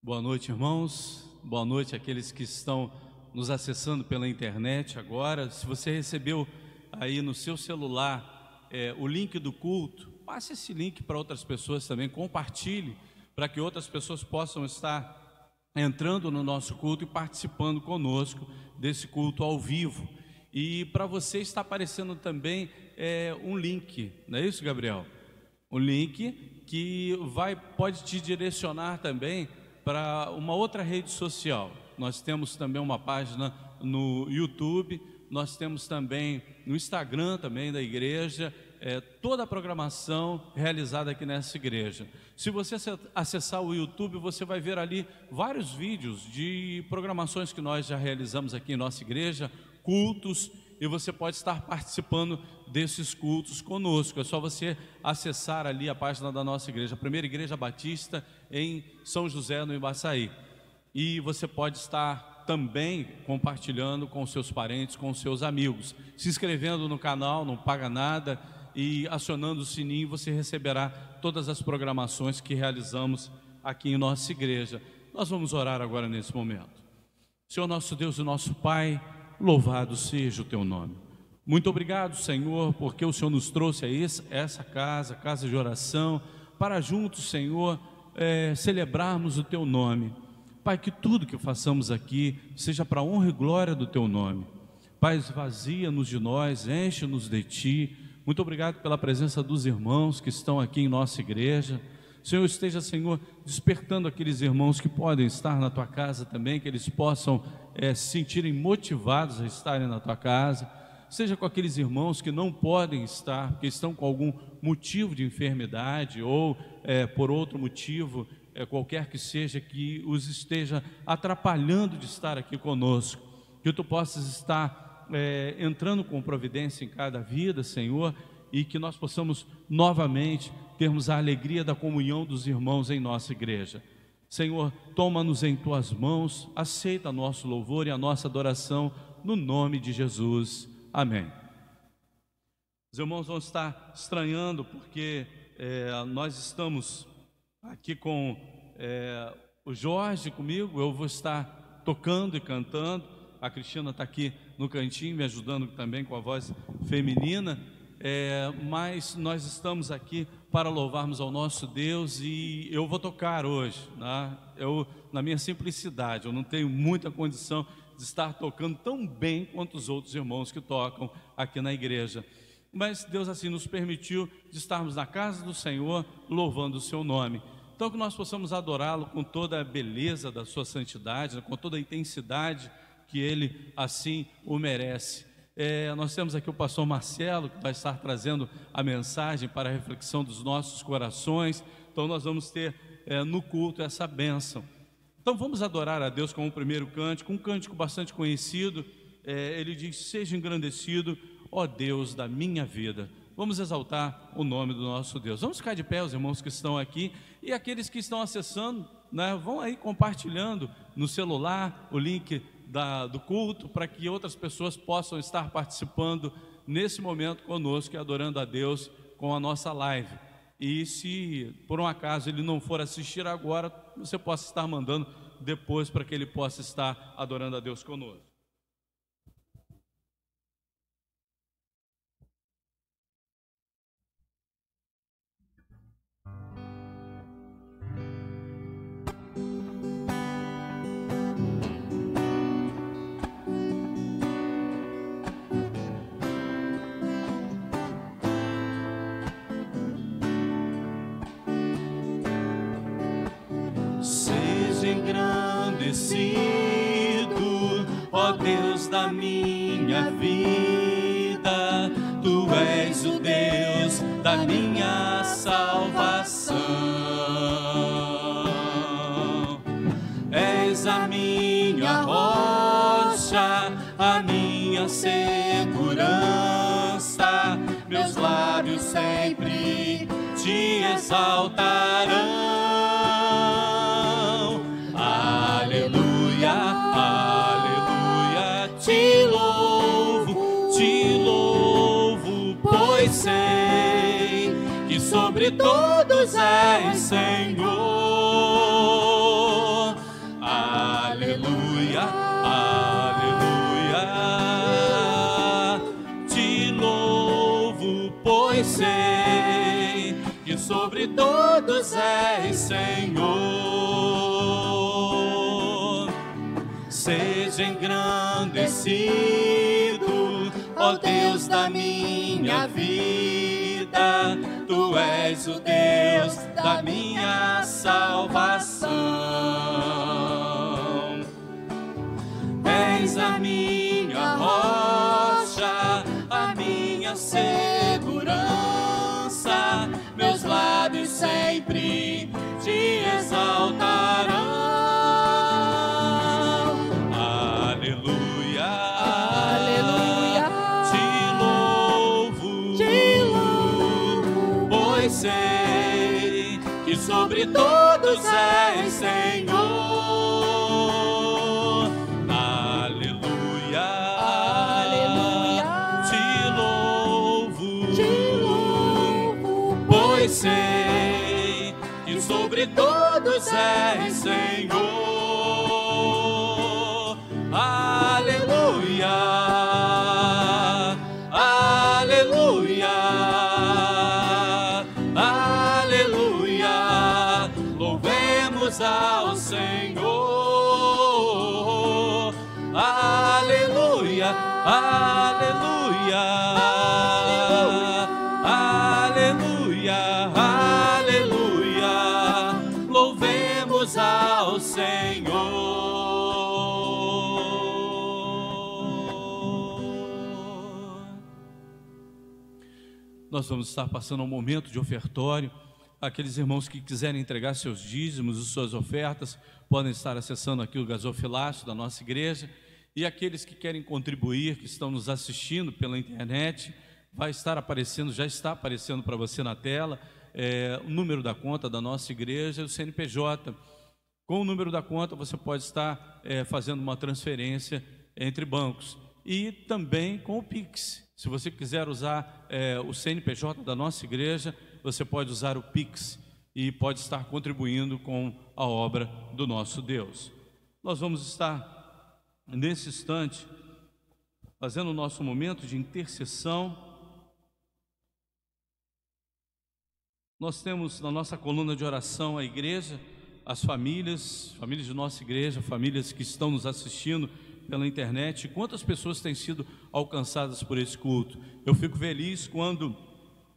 Boa noite, irmãos. Boa noite àqueles que estão nos acessando pela internet agora. Se você recebeu aí no seu celular o link do culto, passe esse link para outras pessoas também, compartilhe para que outras pessoas possam estar entrando no nosso culto e participando conosco desse culto ao vivo. E para você está aparecendo também um link, não é isso, Gabriel? Um link que pode te direcionar também para uma outra rede social. Nós temos também uma página no YouTube, nós temos também no Instagram também da igreja, toda a programação realizada aqui nessa igreja. Se você acessar o YouTube, você vai ver ali vários vídeos de programações que nós já realizamos aqui em nossa igreja, cultos, e você pode estar participando desses cultos conosco. É só você acessar ali a página da nossa igreja, a Primeira Igreja Batista em São José, no Ibaçaí. E você pode estar também compartilhando com seus parentes, com seus amigos, se inscrevendo no canal, não paga nada, e acionando o sininho, você receberá todas as programações que realizamos aqui em nossa igreja. Nós vamos orar agora nesse momento. Senhor nosso Deus e nosso Pai, louvado seja o teu nome. Muito obrigado, Senhor, porque o Senhor nos trouxe a essa casa de oração, para juntos, Senhor, celebrarmos o teu nome. Pai, que tudo que façamos aqui seja para a honra e glória do teu nome. Pai, esvazia-nos de nós, enche-nos de ti. Muito obrigado pela presença dos irmãos que estão aqui em nossa igreja. Senhor, esteja, Senhor, despertando aqueles irmãos que podem estar na tua casa também, que eles possam se sentirem motivados a estarem na tua casa. Seja com aqueles irmãos que não podem estar, porque estão com algum motivo de enfermidade ou por outro motivo, qualquer que seja, que os esteja atrapalhando de estar aqui conosco. Que tu possas estar entrando com providência em cada vida, Senhor, e que nós possamos novamente termos a alegria da comunhão dos irmãos em nossa igreja. Senhor, toma-nos em tuas mãos, aceita nosso louvor e a nossa adoração, no nome de Jesus. Amém. Os irmãos vão estar estranhando porque nós estamos aqui com o Jorge comigo, eu vou estar tocando e cantando, a Cristina está aqui no cantinho me ajudando também com a voz feminina, mas nós estamos aqui para louvarmos ao nosso Deus e eu vou tocar hoje, né? Na minha simplicidade, eu não tenho muita condição de estar tocando tão bem quanto os outros irmãos que tocam aqui na igreja, mas Deus assim nos permitiu de estarmos na casa do Senhor louvando o seu nome. Então que nós possamos adorá-lo com toda a beleza da sua santidade, com toda a intensidade que ele assim o merece. Nós temos aqui o pastor Marcelo, que vai estar trazendo a mensagem para a reflexão dos nossos corações. Então nós vamos ter no culto essa bênção. Então vamos adorar a Deus com o primeiro cântico, um cântico bastante conhecido. Ele diz: seja engrandecido, ó Deus da minha vida. Vamos exaltar o nome do nosso Deus. Vamos ficar de pé, os irmãos que estão aqui e aqueles que estão acessando, né, vão aí compartilhando no celular o link do culto, para que outras pessoas possam estar participando nesse momento conosco e adorando a Deus com a nossa live. E se por um acaso ele não for assistir agora, você possa estar mandando depois para que ele possa estar adorando a Deus conosco. Engrandecido, ó Deus da minha vida, tu és o Deus da minha salvação, és a minha rocha, a minha segurança, meus lábios sempre te exaltarão. Aleluia, te louvo, pois sei que sobre todos és Senhor. aleluia, aleluia. Te louvo, pois sei que sobre todos és Senhor. Seja engrandecido, ó Deus da minha vida, Tu és o Deus da minha salvação. És a minha rocha, a minha segurança, meus lábios sempre Te exaltarão. Aleluia, Aleluia. Te louvo, pois sei que sobre todos és Senhor. Aleluia, Aleluia. Te louvo, pois sei que sobre todos és Senhor. Aleluia, aleluia, aleluia. Louvemos ao Senhor. Aleluia, aleluia, aleluia, aleluia. Louvemos ao Senhor. Nós vamos estar passando um momento de ofertório. Aqueles irmãos que quiserem entregar seus dízimos e suas ofertas podem estar acessando aqui o gasofilácio da nossa igreja. E aqueles que querem contribuir, que estão nos assistindo pela internet, vai estar aparecendo, já está aparecendo para você na tela, o número da conta da nossa igreja, o CNPJ. Com o número da conta você pode estar fazendo uma transferência entre bancos. E também com o Pix. Se você quiser usar o CNPJ da nossa igreja, você pode usar o Pix e pode estar contribuindo com a obra do nosso Deus. Nós vamos estar, nesse instante, fazendo o nosso momento de intercessão. Nós temos na nossa coluna de oração a igreja, as famílias de nossa igreja, famílias que estão nos assistindo pela internet. Quantas pessoas têm sido alcançadas por esse culto? Eu fico feliz quando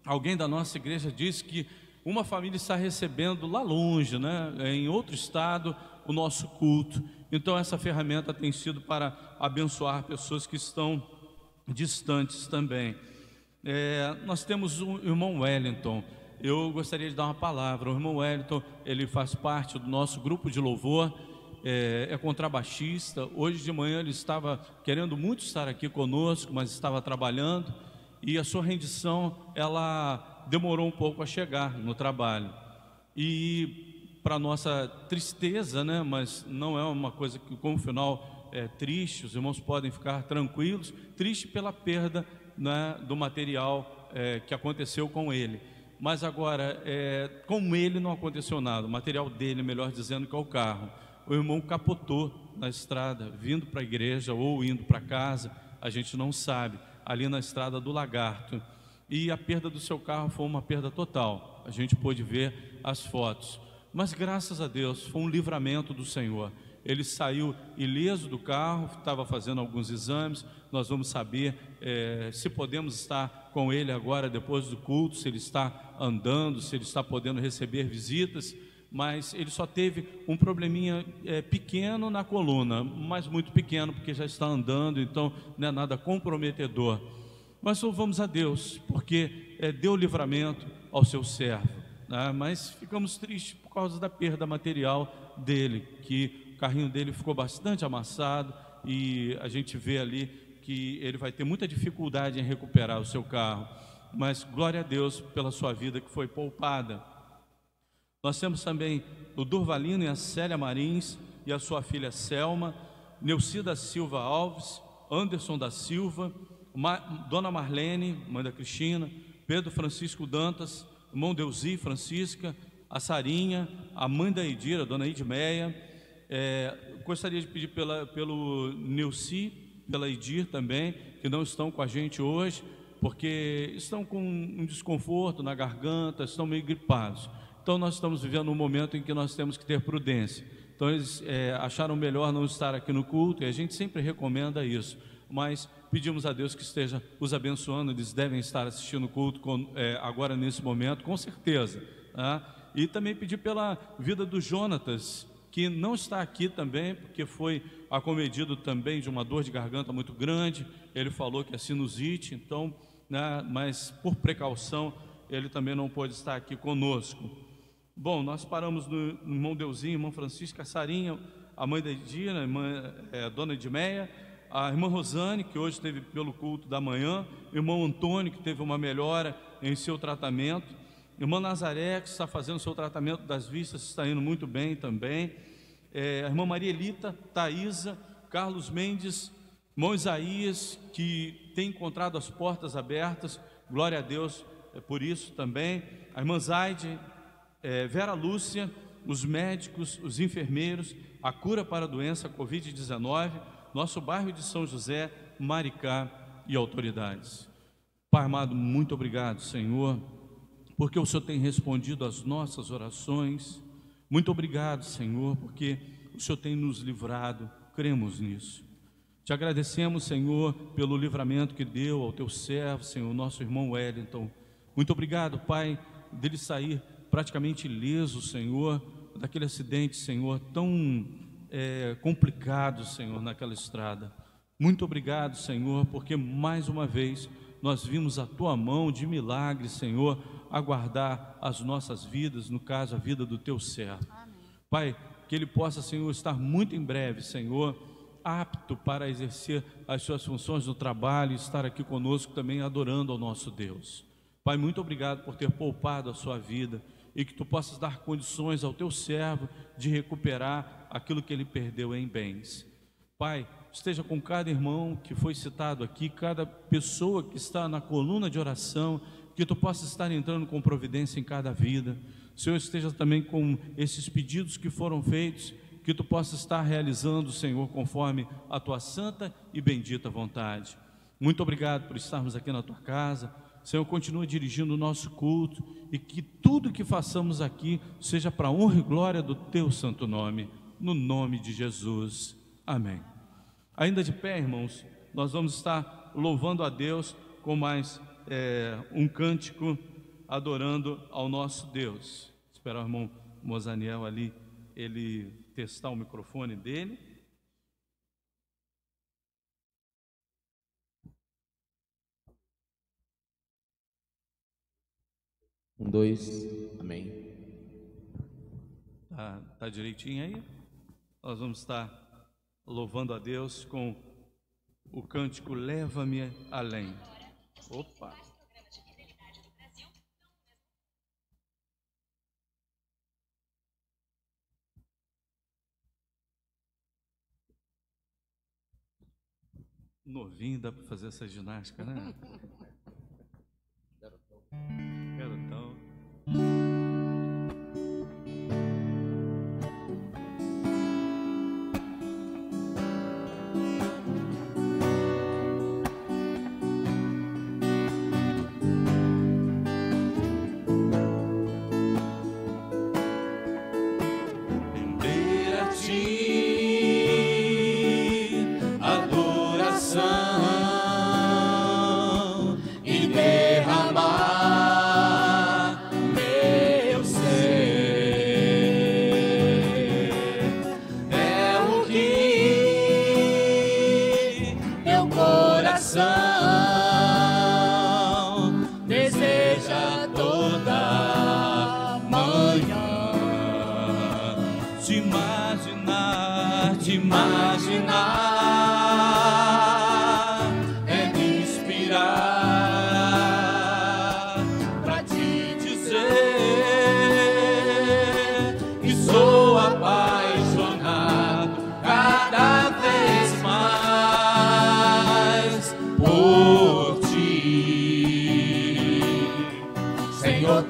alguém da nossa igreja diz que uma família está recebendo lá longe, né, em outro estado, o nosso culto. Então essa ferramenta tem sido para abençoar pessoas que estão distantes também. Nós temos o irmão Wellington. Eu gostaria de dar uma palavra. O irmão Wellington, ele faz parte do nosso grupo de louvor, é contrabaixista. Hoje de manhã ele estava querendo muito estar aqui conosco, mas estava trabalhando, e a sua rendição, ela demorou um pouco a chegar no trabalho. E para nossa tristeza, né, mas não é uma coisa que com o final é triste, os irmãos podem ficar tranquilos, triste pela perda, né, do material que aconteceu com ele. Mas agora, com ele não aconteceu nada, o material dele, melhor dizendo, que é o carro. O irmão capotou na estrada, vindo para a igreja ou indo para casa, a gente não sabe, ali na estrada do Lagarto. E a perda do seu carro foi uma perda total, a gente pôde ver as fotos. Mas graças a Deus, foi um livramento do Senhor. Ele saiu ileso do carro, estava fazendo alguns exames. Nós vamos saber se podemos estar com ele agora, depois do culto, se ele está andando, se ele está podendo receber visitas. Mas ele só teve um probleminha pequeno na coluna, mas muito pequeno, porque já está andando, então não é nada comprometedor. Mas louvamos a Deus, porque deu livramento ao seu servo, né? Mas ficamos tristes por causa da perda material dele, que o carrinho dele ficou bastante amassado, e a gente vê ali que ele vai ter muita dificuldade em recuperar o seu carro. Mas glória a Deus pela sua vida que foi poupada. Nós temos também o Durvalino e a Célia Marins e a sua filha Selma, Neucida Silva Alves, Anderson da Silva, Dona Marlene, mãe da Cristina, Pedro Francisco Dantas, irmão Deusi Francisca, a Sarinha, a mãe da Edira, Dona Edmeia, Gostaria de pedir pelo Nilci, pela Idir também, que não estão com a gente hoje, porque estão com um desconforto na garganta, estão meio gripados. Então nós estamos vivendo um momento em que nós temos que ter prudência. Então eles acharam melhor não estar aqui no culto, e a gente sempre recomenda isso. Mas pedimos a Deus que esteja os abençoando. Eles devem estar assistindo o culto agora nesse momento, com certeza, tá? E também pedir pela vida do Jonatas, que não está aqui também, porque foi acometido também de uma dor de garganta muito grande. Ele falou que é sinusite, então, né, mas por precaução, ele também não pôde estar aqui conosco. Bom, nós paramos no irmão Deusinho, irmão Francisco, a Sarinha, a mãe da Edina, a irmã Dona Edmeia, a irmã Rosane, que hoje esteve pelo culto da manhã, o irmão Antônio, que teve uma melhora em seu tratamento, irmã Nazaré, que está fazendo seu tratamento das vistas, está indo muito bem também, a irmã Maria Elita, Thaisa, Carlos Mendes, irmão Isaías, que tem encontrado as portas abertas, glória a Deus por isso também, a irmã Zaide, Vera Lúcia, os médicos, os enfermeiros, a cura para a doença Covid-19, nosso bairro de São José, Maricá e autoridades. Pai amado, muito obrigado, Senhor, porque o Senhor tem respondido às nossas orações. Muito obrigado, Senhor, porque o Senhor tem nos livrado, cremos nisso. Te agradecemos, Senhor, pelo livramento que deu ao teu servo, Senhor, nosso irmão Wellington. Muito obrigado, Pai, dele sair praticamente ileso, Senhor, daquele acidente, Senhor, tão complicado, Senhor, naquela estrada. Muito obrigado, Senhor, porque mais uma vez nós vimos a tua mão de milagre, Senhor, aguardar as nossas vidas, no caso a vida do teu servo. Amém. Pai, que ele possa, Senhor, estar muito em breve, Senhor, apto para exercer as suas funções no trabalho e estar aqui conosco também adorando ao nosso Deus. Pai, muito obrigado por ter poupado a sua vida e que tu possas dar condições ao teu servo de recuperar aquilo que ele perdeu em bens. Pai, esteja com cada irmão que foi citado aqui, cada pessoa que está na coluna de oração, que tu possas estar entrando com providência em cada vida. Senhor, esteja também com esses pedidos que foram feitos, que tu possas estar realizando, Senhor, conforme a tua santa e bendita vontade. Muito obrigado por estarmos aqui na tua casa. Senhor, continua dirigindo o nosso culto e que tudo que façamos aqui seja para a honra e glória do teu santo nome, no nome de Jesus. Amém. Ainda de pé, irmãos, nós vamos estar louvando a Deus com mais um cântico, adorando ao nosso Deus. Esperar o irmão Mozaniel ali, ele testar o microfone dele. Um, dois, amém. Tá direitinho aí? Nós vamos estar louvando a Deus com o cântico Leva-me Além. Opa! Novinho, dá para fazer essa ginástica, né? Garotão.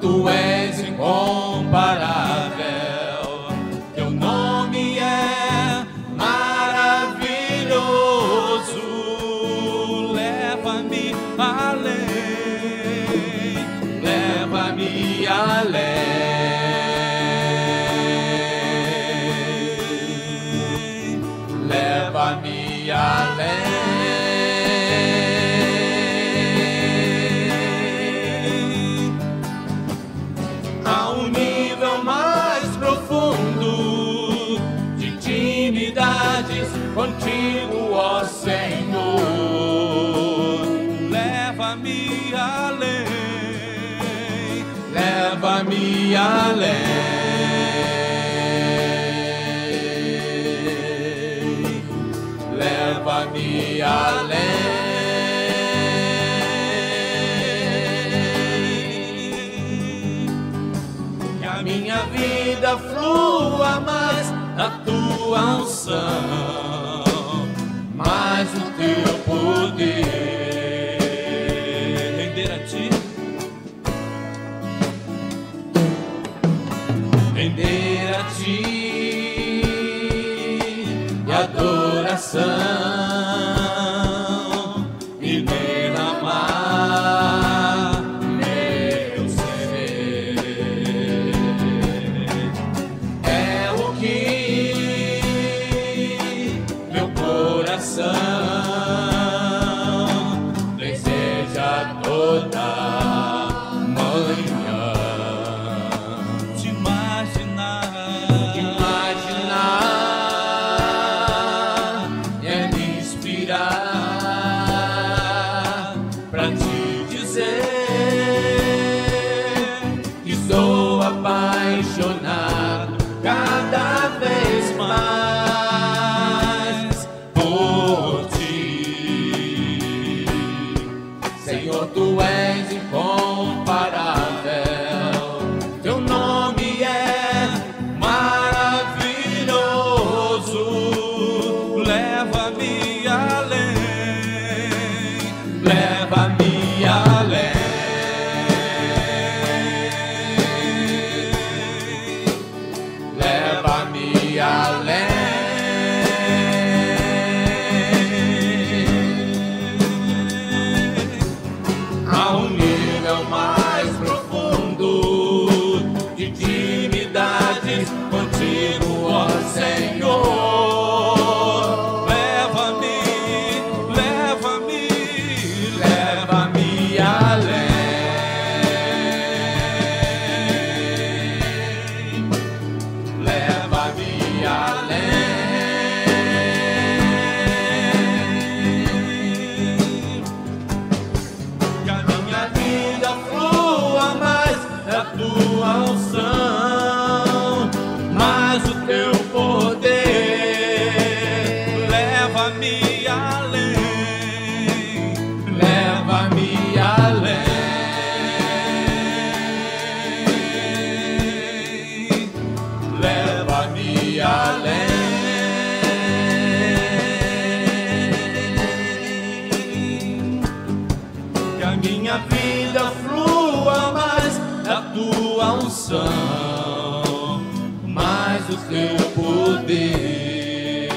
Tu és incomparável, teu nome é maravilhoso. além, a um nível mais profundo de intimidades contigo, ó Senhor. Leva-me além, leva-me além. Leva-me além, que a minha vida flua mais da tua unção, mais o teu poder. render a ti, Render a ti e adoração. Deseja toda manhã te imaginar, imaginar é me inspirar pra te dizer que estou apaixonado cada vez mais por ti. Senhor, tu és incomparável, teu nome é maravilhoso. leva-me além, Leva-me além, leva-me além, a um nível mais profundo de intimidades contigo, ó Senhor. leva-me, leva-me, Leva-me além, leva-me além, que a minha vida flua mais da tua unção, mais o teu poder. leva-me além, Leva-me além, leva-me além, que a minha vida flua mais da tua unção, mais o teu poder,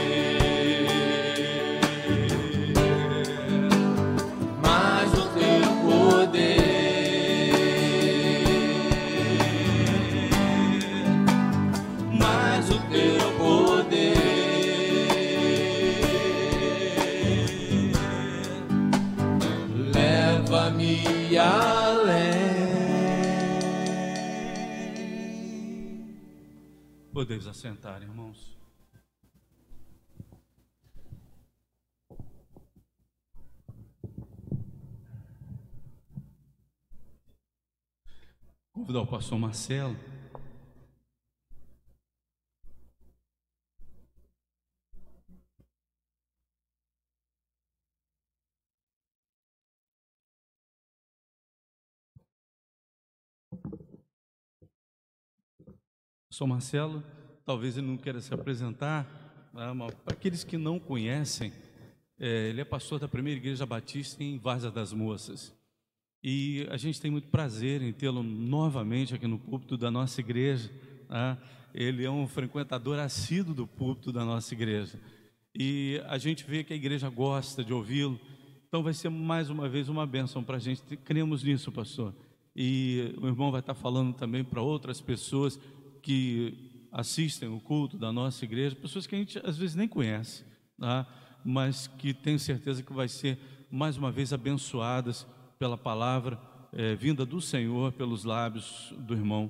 mais o teu poder, mais o teu poder. Leva-me além. Podeis assentar, irmãos. Convidar o pastor Marcelo. Pastor Marcelo, talvez ele não queira se apresentar, mas para aqueles que não conhecem, ele é pastor da Primeira Igreja Batista em Várzea das Moças. E a gente tem muito prazer em tê-lo novamente aqui no púlpito da nossa igreja. Tá? Ele é um frequentador assíduo do púlpito da nossa igreja. E a gente vê que a igreja gosta de ouvi-lo. Então vai ser mais uma vez uma bênção para a gente. Cremos nisso, pastor. E o irmão vai estar falando também para outras pessoas que assistem o culto da nossa igreja, pessoas que a gente às vezes nem conhece, tá? mas que tenho certeza que vai ser mais uma vez abençoadas pela palavra vinda do Senhor pelos lábios do irmão.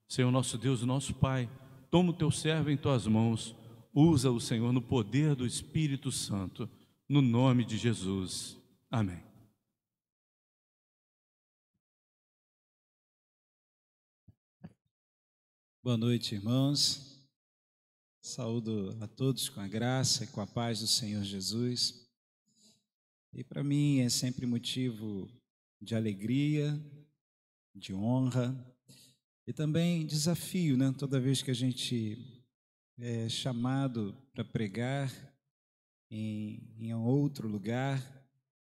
Senhor nosso Deus, nosso Pai, toma o teu servo em tuas mãos, usa o Senhor no poder do Espírito Santo, no nome de Jesus. Amém. Boa noite, irmãos. Saúdo a todos com a graça e com a paz do Senhor Jesus. E para mim é sempre motivo de alegria, de honra e também desafio, né? Toda vez que a gente é chamado para pregar em outro lugar,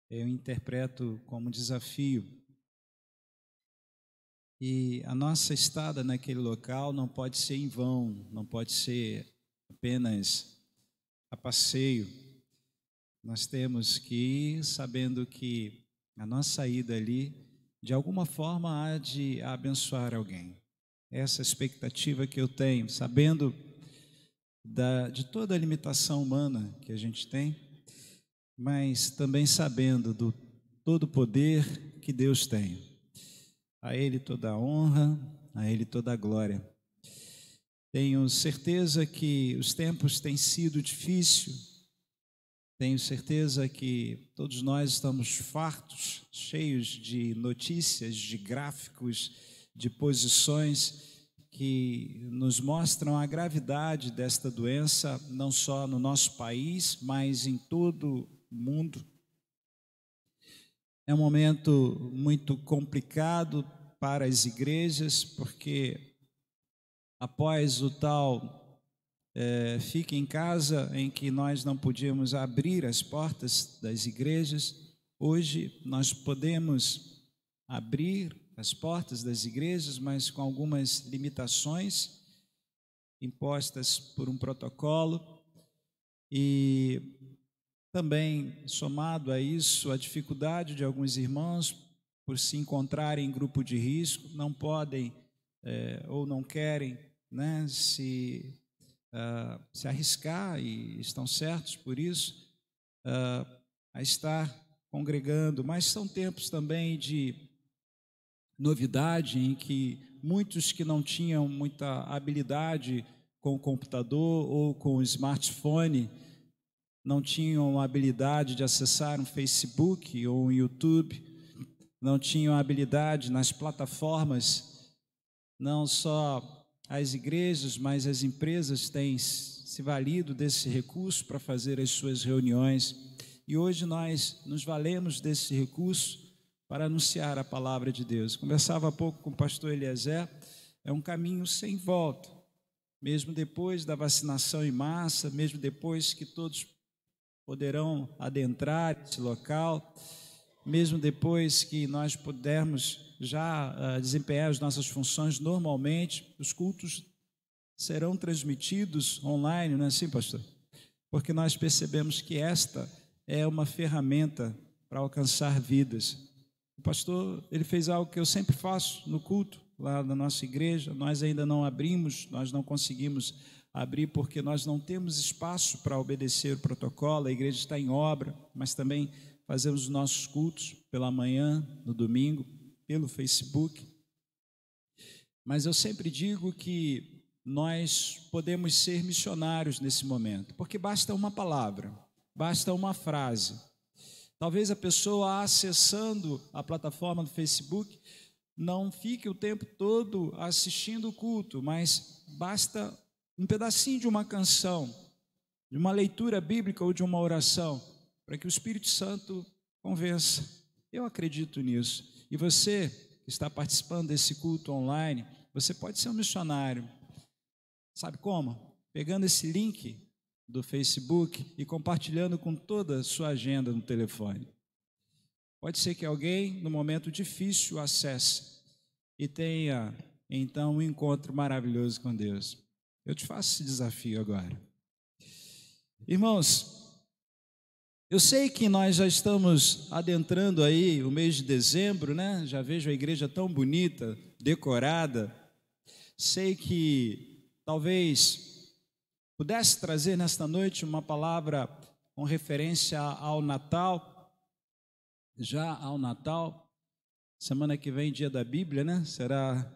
eu interpreto como desafio. E a nossa estada naquele local não pode ser em vão, não pode ser apenas a passeio. Nós temos que ir sabendo que a nossa ida ali, de alguma forma, há de abençoar alguém. Essa é a expectativa que eu tenho, sabendo de toda a limitação humana que a gente tem, mas também sabendo do todo o poder que Deus tem. A Ele toda a honra, a Ele toda a glória. Tenho certeza que os tempos têm sido difíceis, tenho certeza que todos nós estamos fartos, cheios de notícias, de gráficos, de posições que nos mostram a gravidade desta doença, não só no nosso país, mas em todo o mundo. É um momento muito complicado para as igrejas, porque após o tal fique em casa, em que nós não podíamos abrir as portas das igrejas, hoje nós podemos abrir as portas das igrejas, mas com algumas limitações impostas por um protocolo. E também, somado a isso, a dificuldade de alguns irmãos por se encontrarem em grupo de risco, não podem ou não querem, né, se arriscar, e estão certos por isso, a estar congregando. Mas são tempos também de novidade, em que muitos que não tinham muita habilidade com o computador ou com o smartphone, não tinham a habilidade de acessar um Facebook ou um YouTube, não tinham a habilidade nas plataformas. Não só as igrejas, mas as empresas têm se valido desse recurso para fazer as suas reuniões. E hoje nós nos valemos desse recurso para anunciar a palavra de Deus. Conversava há pouco com o pastor Eliezer, é um caminho sem volta. Mesmo depois da vacinação em massa, mesmo depois que todos poderão adentrar esse local, mesmo depois que nós pudermos já desempenhar as nossas funções normalmente, os cultos serão transmitidos online, não é assim, pastor? Porque nós percebemos que esta é uma ferramenta para alcançar vidas. O pastor, ele fez algo que eu sempre faço no culto, lá na nossa igreja. Nós ainda não abrimos, nós não conseguimos abrir porque nós não temos espaço para obedecer o protocolo. A igreja está em obra, mas também fazemos os nossos cultos pela manhã, no domingo, pelo Facebook. Mas eu sempre digo que nós podemos ser missionários nesse momento, porque basta uma palavra, basta uma frase. Talvez a pessoa acessando a plataforma do Facebook não fique o tempo todo assistindo o culto, mas basta um pedacinho de uma canção, de uma leitura bíblica ou de uma oração, para que o Espírito Santo convença. Eu acredito nisso. E você que está participando desse culto online, você pode ser um missionário. Sabe como? Pegando esse link do Facebook e compartilhando com toda a sua agenda no telefone. Pode ser que alguém, no momento difícil, acesse e tenha, então, um encontro maravilhoso com Deus. Eu te faço esse desafio agora. Irmãos, eu sei que nós já estamos adentrando aí o mês de dezembro, né? Já vejo a igreja tão bonita, decorada. Sei que talvez pudesse trazer nesta noite uma palavra com referência ao Natal, já ao Natal. Semana que vem, dia da Bíblia, né? Será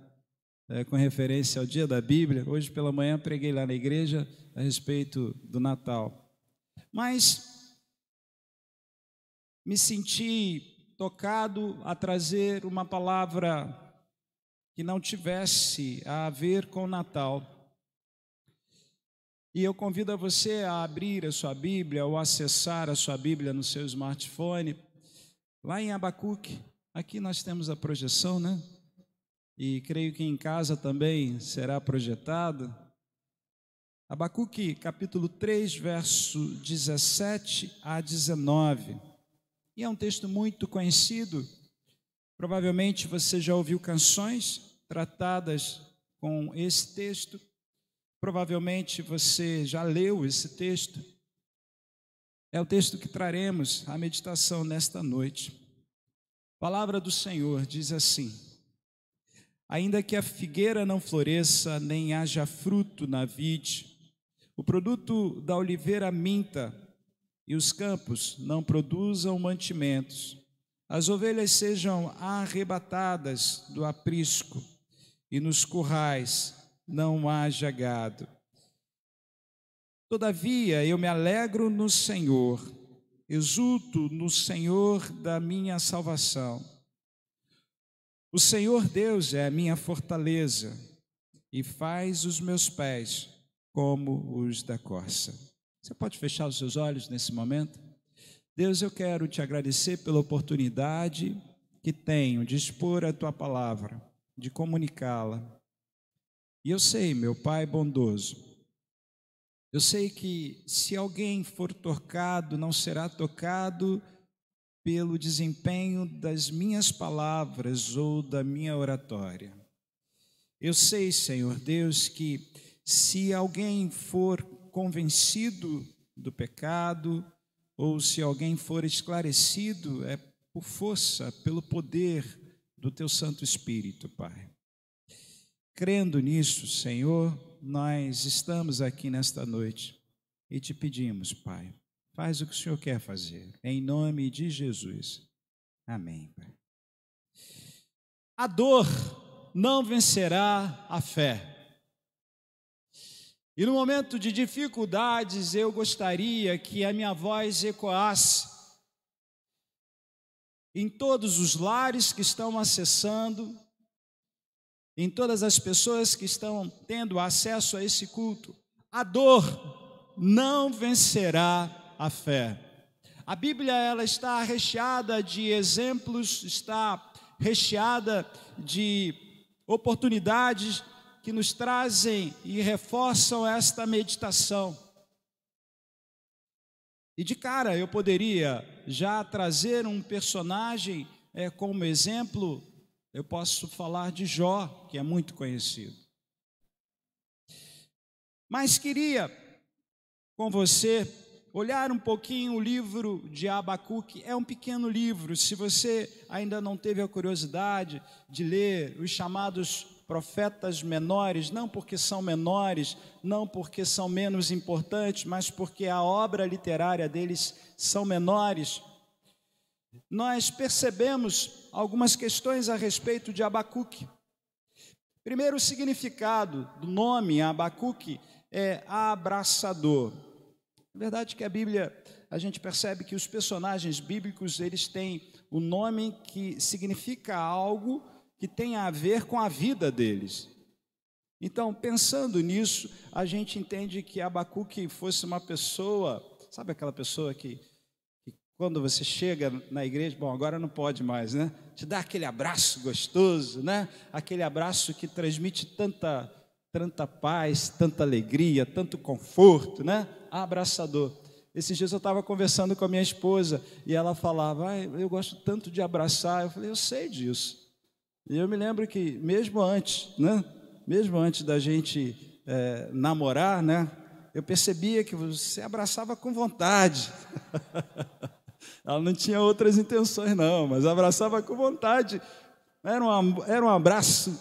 com referência ao dia da Bíblia. Hoje pela manhã preguei lá na igreja a respeito do Natal. Mas me senti tocado a trazer uma palavra que não tivesse a ver com o Natal. E eu convido a você a abrir a sua Bíblia ou acessar a sua Bíblia no seu smartphone, lá em Abacuque. Aqui nós temos a projeção, né? E creio que em casa também será projetado. Abacuque, capítulo 3, verso 17 a 19. E é um texto muito conhecido. Provavelmente você já ouviu canções tratadas com esse texto. Provavelmente você já leu esse texto. É o texto que traremos à meditação nesta noite. A palavra do Senhor diz assim: ainda que a figueira não floresça, nem haja fruto na vide, o produto da oliveira minta, e os campos não produzam mantimentos, as ovelhas sejam arrebatadas do aprisco, e nos currais não haja gado. Todavia eu me alegro no Senhor, exulto no Senhor da minha salvação. O Senhor Deus é a minha fortaleza e faz os meus pés como os da corça. Você pode fechar os seus olhos nesse momento? Deus, eu quero te agradecer pela oportunidade que tenho de expor a tua palavra, de comunicá-la. E eu sei, meu Pai bondoso, eu sei que se alguém for tocado, não será tocado pelo desempenho das minhas palavras ou da minha oratória. Eu sei, Senhor Deus, que se alguém for convencido do pecado, ou se alguém for esclarecido, é por força, pelo poder do teu Santo Espírito, Pai. Crendo nisso, Senhor, nós estamos aqui nesta noite e te pedimos, Pai, faz o que o Senhor quer fazer, em nome de Jesus. Amém, Pai. A dor não vencerá a fé. E no momento de dificuldades, eu gostaria que a minha voz ecoasse em todos os lares que estão acessando, em todas as pessoas que estão tendo acesso a esse culto. A dor não vencerá a fé. A Bíblia, ela está recheada de exemplos, está recheada de oportunidades que nos trazem e reforçam esta meditação. E de cara eu poderia já trazer um personagem como exemplo. Eu posso falar de Jó, que é muito conhecido. Mas queria com você olhar um pouquinho o livro de Abacuque. É um pequeno livro. Se você ainda não teve a curiosidade de ler os chamados profetas menores, não porque são menores, não porque são menos importantes, mas porque a obra literária deles são menores, nós percebemos algumas questões a respeito de Abacuque. Primeiro, o significado do nome Abacuque é abraçador. Na verdade que a Bíblia, a gente percebe que os personagens bíblicos, eles têm o nome que significa algo que tem a ver com a vida deles. Então, pensando nisso, a gente entende que Abacuque fosse uma pessoa, sabe aquela pessoa que quando você chega na igreja, bom, agora não pode mais, né? Te dá aquele abraço gostoso, né? Aquele abraço que transmite tanta paz, tanta alegria, tanto conforto, né? Abraçador. Esses dias eu estava conversando com a minha esposa e ela falava, eu gosto tanto de abraçar. Eu falei, eu sei disso. E eu me lembro que mesmo antes, né? Mesmo antes da gente namorar, né? Eu percebia que você abraçava com vontade. Ela não tinha outras intenções não, mas abraçava com vontade. Era um abraço,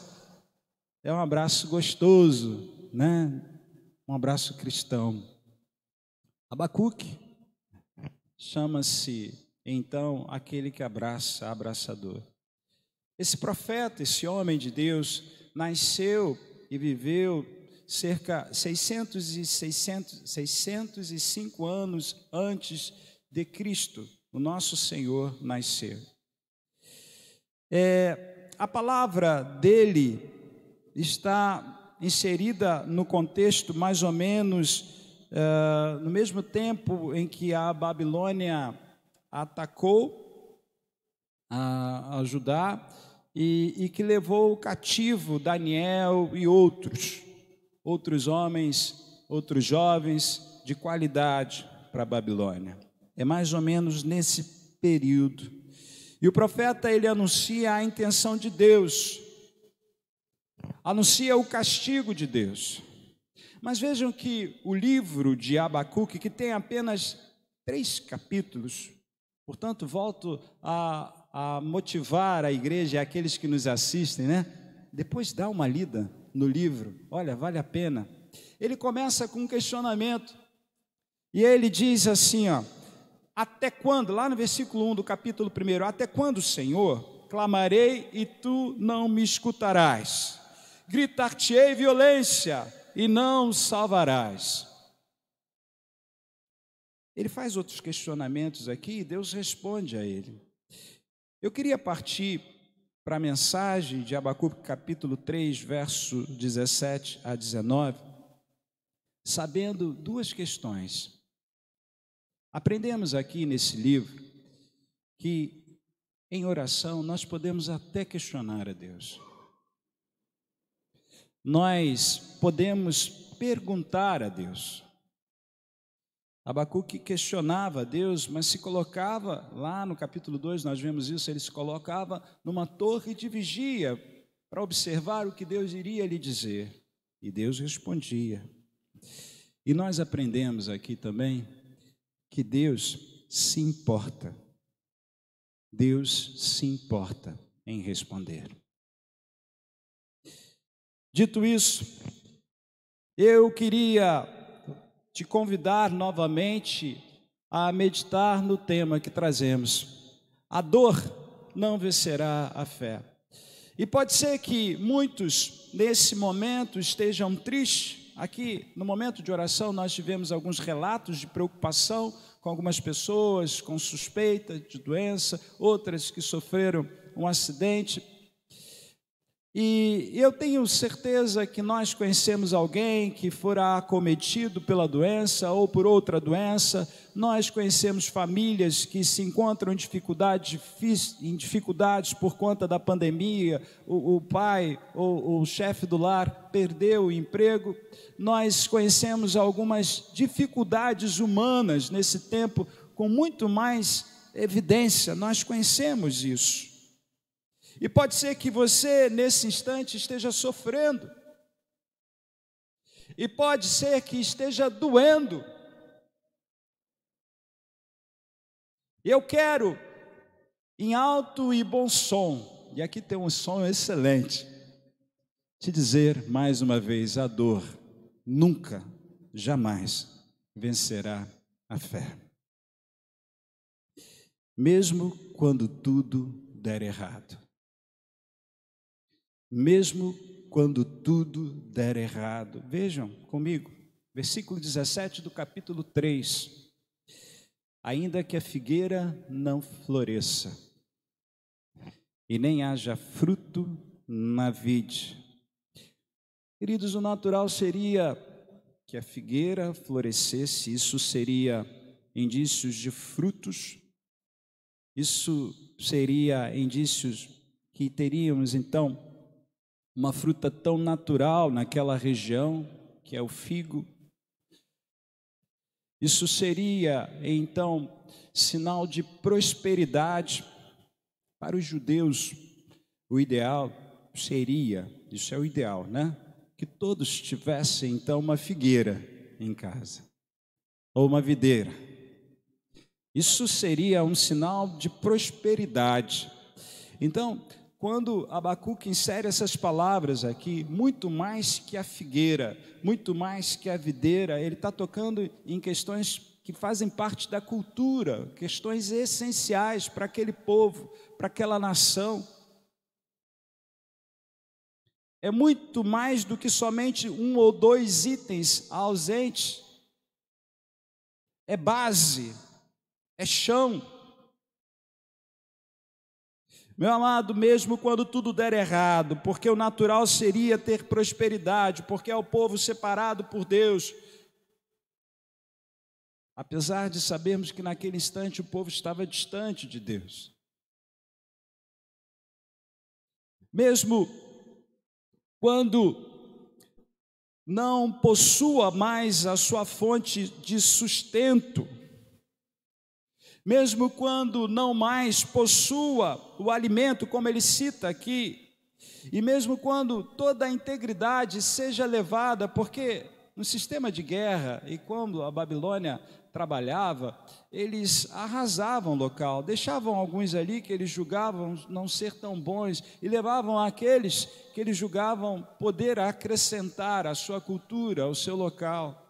é um abraço gostoso, né? Um abraço cristão. Abacuque chama-se então aquele que abraça, abraçador. Esse profeta, esse homem de Deus, nasceu e viveu cerca de 605 anos antes de Cristo, o nosso Senhor, nascer. A palavra dele está inserida no contexto mais ou menos no mesmo tempo em que a Babilônia atacou a Judá e que levou cativo Daniel e outros homens, outros jovens de qualidade para a Babilônia. É mais ou menos nesse período. E o profeta, ele anuncia a intenção de Deus, anuncia o castigo de Deus. Mas vejam que o livro de Abacuque, que tem apenas 3 capítulos, portanto, volto a motivar a igreja e aqueles que nos assistem, né? Depois dá uma lida no livro, olha, vale a pena. Ele começa com um questionamento, e ele diz assim, até quando, lá no versículo 1 do capítulo 1, até quando, Senhor, clamarei e tu não me escutarás, gritar-te-ei violência e não salvarás. Ele faz outros questionamentos aqui e Deus responde a ele. Eu queria partir para a mensagem de Abacuque capítulo 3, verso 17 a 19, sabendo 2 questões. Aprendemos aqui nesse livro que em oração nós podemos até questionar a Deus. Nós podemos perguntar a Deus. Abacuque questionava a Deus, mas se colocava, lá no capítulo 2 nós vemos isso, ele se colocava numa torre de vigia para observar o que Deus iria lhe dizer. E Deus respondia. E nós aprendemos aqui também que Deus se importa. Deus se importa em responder. Dito isso, eu queria te convidar novamente a meditar no tema que trazemos. A dor não vencerá a fé. E pode ser que muitos nesse momento estejam tristes. Aqui no momento de oração nós tivemos alguns relatos de preocupação com algumas pessoas com suspeita de doença, outras que sofreram um acidente. E eu tenho certeza que nós conhecemos alguém que fora acometido pela doença ou por outra doença. Nós conhecemos famílias que se encontram em dificuldades por conta da pandemia. O pai ou o chefe do lar perdeu o emprego. Nós conhecemos algumas dificuldades humanas nesse tempo com muito mais evidência. Nós conhecemos isso. E pode ser que você, nesse instante, esteja sofrendo. E pode ser que esteja doendo. Eu quero, em alto e bom som, e aqui tem um som excelente, te dizer mais uma vez, a dor nunca, jamais vencerá a fé. Mesmo quando tudo der errado. Mesmo quando tudo der errado. Vejam comigo, versículo 17 do capítulo 3. Ainda que a figueira não floresça, e nem haja fruto na vide. Queridos, o natural seria que a figueira florescesse, isso seria indícios de frutos, isso seria indícios que teríamos então uma fruta tão natural naquela região, que é o figo. Isso seria, então, sinal de prosperidade. Para os judeus, o ideal seria, isso é o ideal, né? Que todos tivessem, então, uma figueira em casa, ou uma videira. Isso seria um sinal de prosperidade. Então, quando Abacuque insere essas palavras aqui, muito mais que a figueira, muito mais que a videira, ele está tocando em questões que fazem parte da cultura, questões essenciais para aquele povo, para aquela nação. É muito mais do que somente 1 ou 2 itens ausentes. É base, é chão. Meu amado, mesmo quando tudo der errado, porque o natural seria ter prosperidade, porque é o povo separado por Deus, apesar de sabermos que naquele instante o povo estava distante de Deus, mesmo quando não possua mais a sua fonte de sustento, mesmo quando não mais possua o alimento, como ele cita aqui, e mesmo quando toda a integridade seja levada, porque no sistema de guerra, e quando a Babilônia trabalhava, eles arrasavam o local, deixavam alguns ali que eles julgavam não ser tão bons, e levavam aqueles que eles julgavam poder acrescentar à sua cultura, ao seu local.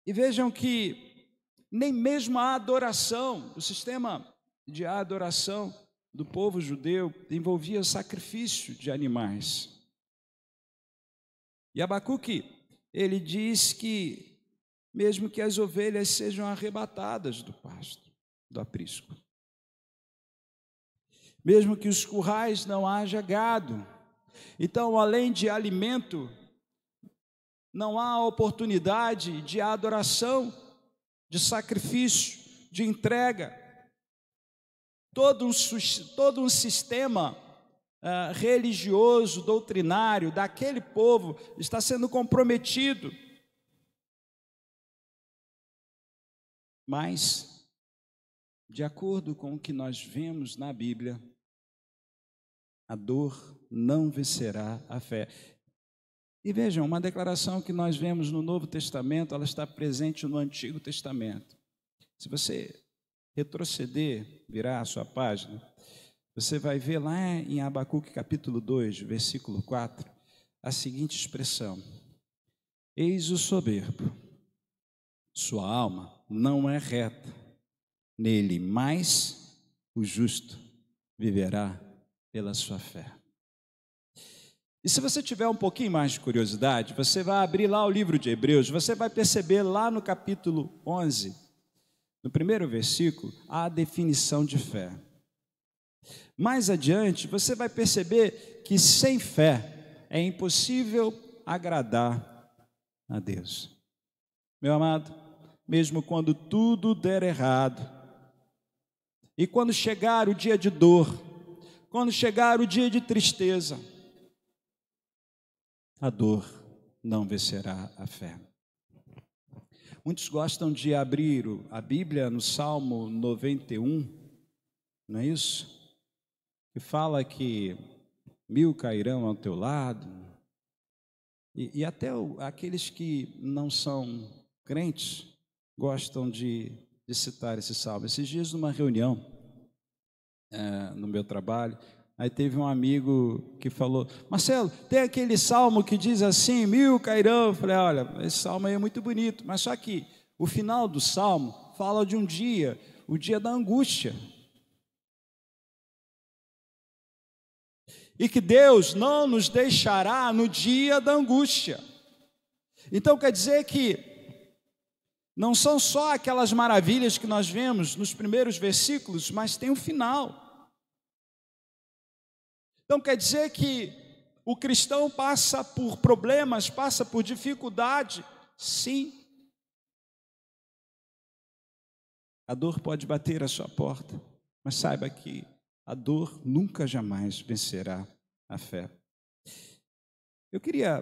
E vejam que nem mesmo a adoração, o sistema de adoração do povo judeu envolvia sacrifício de animais. E Abacuque, ele diz que mesmo que as ovelhas sejam arrebatadas do pasto, do aprisco, mesmo que os currais não haja gado, então além de alimento, não há oportunidade de adoração, de sacrifício, de entrega. Todo um sistema religioso, doutrinário daquele povo está sendo comprometido. Mas, de acordo com o que nós vemos na Bíblia, a dor não vencerá a fé. E vejam, uma declaração que nós vemos no Novo Testamento, ela está presente no Antigo Testamento. Se você retroceder, virar a sua página, você vai ver lá em Abacuque capítulo 2, versículo 4, a seguinte expressão: eis o soberbo, sua alma não é reta nele, mas o justo viverá pela sua fé. E se você tiver um pouquinho mais de curiosidade, você vai abrir lá o livro de Hebreus, você vai perceber lá no capítulo 11, no primeiro versículo, a definição de fé. Mais adiante, você vai perceber que sem fé é impossível agradar a Deus. Meu amado, mesmo quando tudo der errado, e quando chegar o dia de dor, quando chegar o dia de tristeza, a dor não vencerá a fé. Muitos gostam de abrir a Bíblia no Salmo 91, não é isso? Que fala que 1000 cairão ao teu lado, e até aqueles que não são crentes gostam de citar esse salmo. Esses dias, numa reunião no meu trabalho, aí teve um amigo que falou: Marcelo, tem aquele salmo que diz assim, 1000 cairão. Eu falei: olha, esse salmo aí é muito bonito, mas só que o final do salmo fala de um dia, o dia da angústia. E que Deus não nos deixará no dia da angústia. Então quer dizer que não são só aquelas maravilhas que nós vemos nos primeiros versículos, mas tem um final. Então quer dizer que o cristão passa por problemas, passa por dificuldade, sim. A dor pode bater à sua porta, mas saiba que a dor nunca jamais vencerá a fé. Eu queria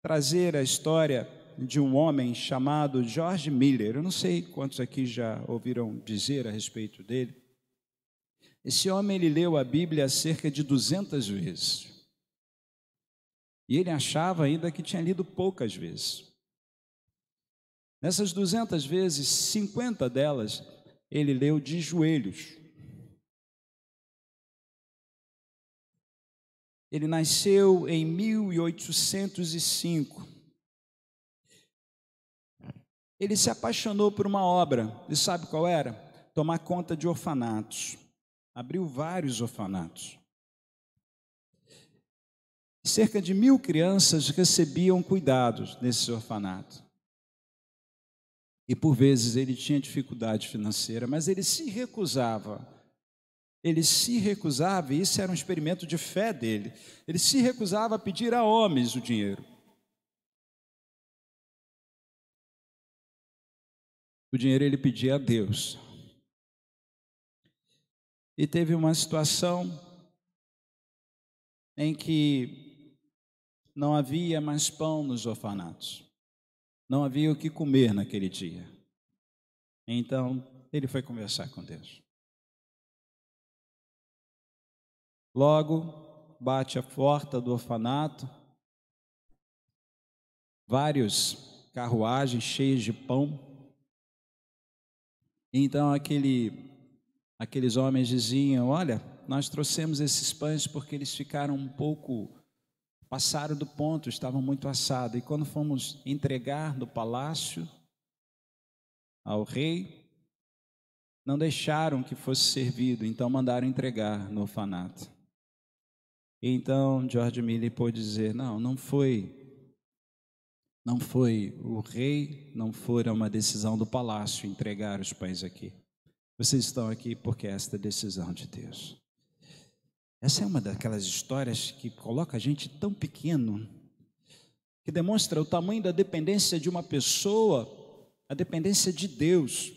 trazer a história de um homem chamado George Miller. Eu não sei quantos aqui já ouviram dizer a respeito dele. Esse homem, ele leu a Bíblia cerca de 200 vezes. E ele achava ainda que tinha lido poucas vezes. Nessas 200 vezes, 50 delas, ele leu de joelhos. Ele nasceu em 1805. ele se apaixonou por uma obra, e sabe qual era? Tomar conta de orfanatos. Abriu vários orfanatos. Cerca de 1.000 crianças recebiam cuidados nesses orfanatos. E por vezes ele tinha dificuldade financeira, mas ele se recusava. Ele se recusava, e isso era um experimento de fé dele. Ele se recusava a pedir a homens o dinheiro. O dinheiro ele pedia a Deus. E teve uma situação em que não havia mais pão nos orfanatos. Não havia o que comer naquele dia. Então, ele foi conversar com Deus. Logo, bate a porta do orfanato, vários carruagens cheias de pão. Então, aqueles homens diziam: olha, nós trouxemos esses pães porque eles ficaram um pouco, passaram do ponto, estavam muito assados. E quando fomos entregar no palácio ao rei, não deixaram que fosse servido, então mandaram entregar no orfanato. Então George Miller pôde dizer: não foi o rei, não foi uma decisão do palácio entregar os pães aqui. Vocês estão aqui porque esta é a decisão de Deus. Essa é uma daquelas histórias que coloca a gente tão pequeno, que demonstra o tamanho da dependência de uma pessoa, a dependência de Deus,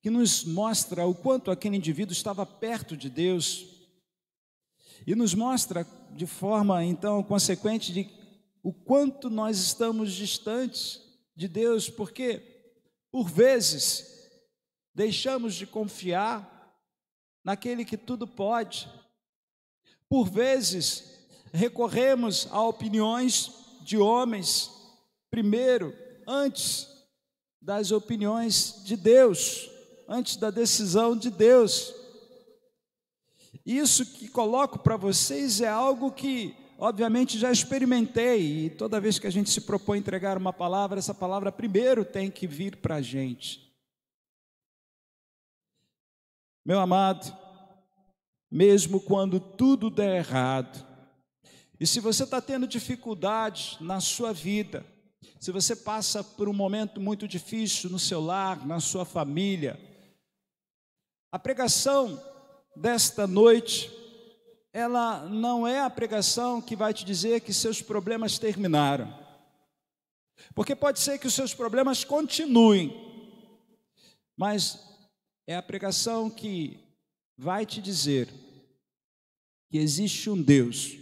que nos mostra o quanto aquele indivíduo estava perto de Deus, e nos mostra de forma, então, consequente de o quanto nós estamos distantes de Deus, porque, por vezes, deixamos de confiar naquele que tudo pode. Por vezes, recorremos a opiniões de homens, primeiro, antes das opiniões de Deus, antes da decisão de Deus. Isso que coloco para vocês é algo que, obviamente, já experimentei, e toda vez que a gente se propõe a entregar uma palavra, essa palavra primeiro tem que vir para a gente. Meu amado, mesmo quando tudo der errado, e se você está tendo dificuldades na sua vida, se você passa por um momento muito difícil no seu lar, na sua família, a pregação desta noite, ela não é a pregação que vai te dizer que seus problemas terminaram, porque pode ser que os seus problemas continuem, mas é a pregação que vai te dizer que existe um Deus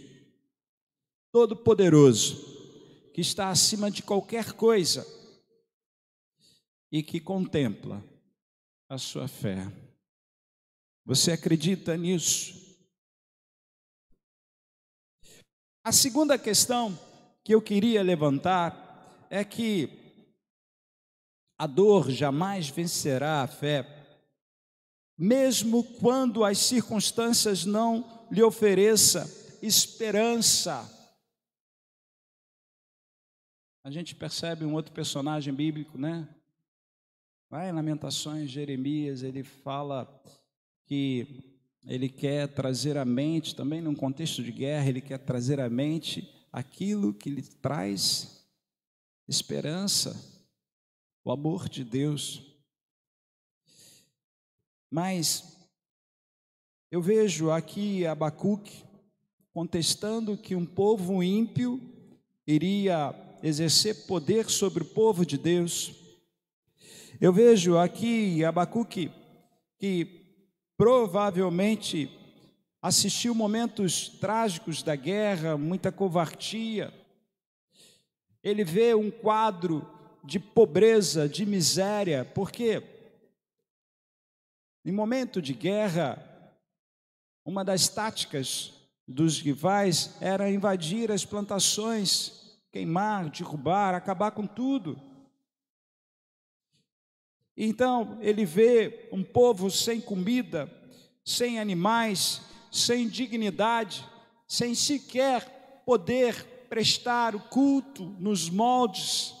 Todo-Poderoso, que está acima de qualquer coisa e que contempla a sua fé. Você acredita nisso? A segunda questão que eu queria levantar é que a dor jamais vencerá a fé, mesmo quando as circunstâncias não lhe ofereçam esperança. A gente percebe um outro personagem bíblico, né? Vai em Lamentações, Jeremias, ele fala que ele quer trazer à mente, também num contexto de guerra, ele quer trazer à mente aquilo que lhe traz esperança, o amor de Deus. Mas eu vejo aqui Abacuque contestando que um povo ímpio iria exercer poder sobre o povo de Deus. Eu vejo aqui Abacuque que provavelmente assistiu momentos trágicos da guerra, muita covardia. Ele vê um quadro de pobreza, de miséria, porque em momento de guerra, uma das táticas dos rivais era invadir as plantações, queimar, derrubar, acabar com tudo. Então, ele vê um povo sem comida, sem animais, sem dignidade, sem sequer poder prestar o culto nos moldes